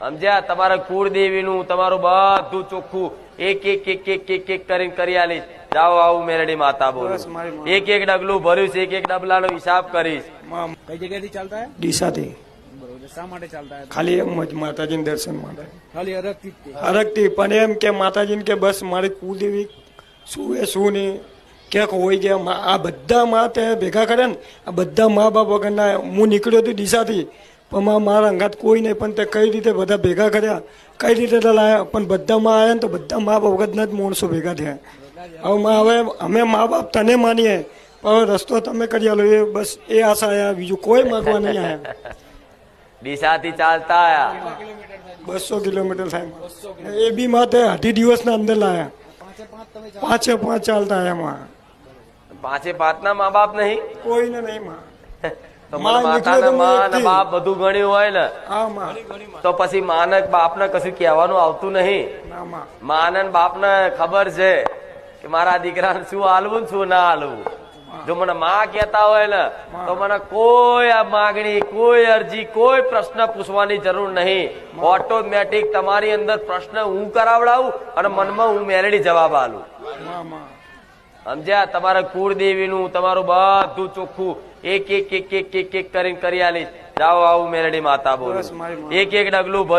સમજ્યા? તમારા કુળદેવીનું તમારું બધું ચોખ્ખું એક એક એક એક એક એક કરીને કરી આલીશ. જાઓ આવું મેરડી માતા બોલો. એક એક ડગલું ભર્યું છે, એક એક ડબલાનો હિસાબ કરીશ. કઈ જગ્યાથી ચાલતા હે? ડીસાથી. બરોબર. શા માટે ચાલતા હે? ખાલી એમ જ માતાજીના દર્શન માટે. ખાલી હરખથી જ તે? હરકથી પણ એમ કે માતાજીને કે બસ મારી કુળદેવી શું એ શું નહીં ક્યાંક હોય ગયા. આ બધા માં તે ભેગા કરે ને, આ બધા મા બાપ વગરના. હું નીકળ્યો હતો ડીસાથી, પણ મારા અંગાત કોઈ નહીં, પણ તે કઈ રીતે બધા ભેગા કર્યા, કઈ રીતે લાયા, પણ બધામાં આવ્યા ને તો બધા મા બાપ વગરના જ માણસો ભેગા થયા. હવે અમે મા બાપ તને માનીએ, પણ રસ્તો તમે કરી આલો એ બસ એ આશા આયા, બીજું કોઈ માગવા નહીં આવ્યા. ડીસાથી ચાલતા આયા 200 કિલોમીટર થાય. એ બી માતે 8 દિવસના અંદર લાયા. 5 ચાલતા એમાં 5 ના મા બાપ નહીં, કોઈને નહીં માં. તો મને માતાના મા ને બાપ બધું ગણ્યું હોય ને, હા માં. તો પછી માને બાપને કશું કહેવાનું આવતું નહીં. ના માં. માને બાપને ખબર છે કે મારા દીકરાને શું હાલવું ને શું ના હાલવું. જો મને માં કહેતા હોય ને તો મને કોઈ આ માગણી, કોઈ અરજી, કોઈ પ્રશ્ન પૂછવાની જરૂર નહીં. ઓટોમેટિક તમારી અંદર પ્રશ્ન હું કરાવડાવું અને મનમાં હું મેલેડી જવાબ આલું. સમજ્યા? તમારા કુળદેવીનું તમારું બધું ચોખ્ખું એક એક એક એક એક એક કરીને કરી આલીશ. જાઓ આવું મેરડી માતા બોલો. એક એક ડગલું ભર્યું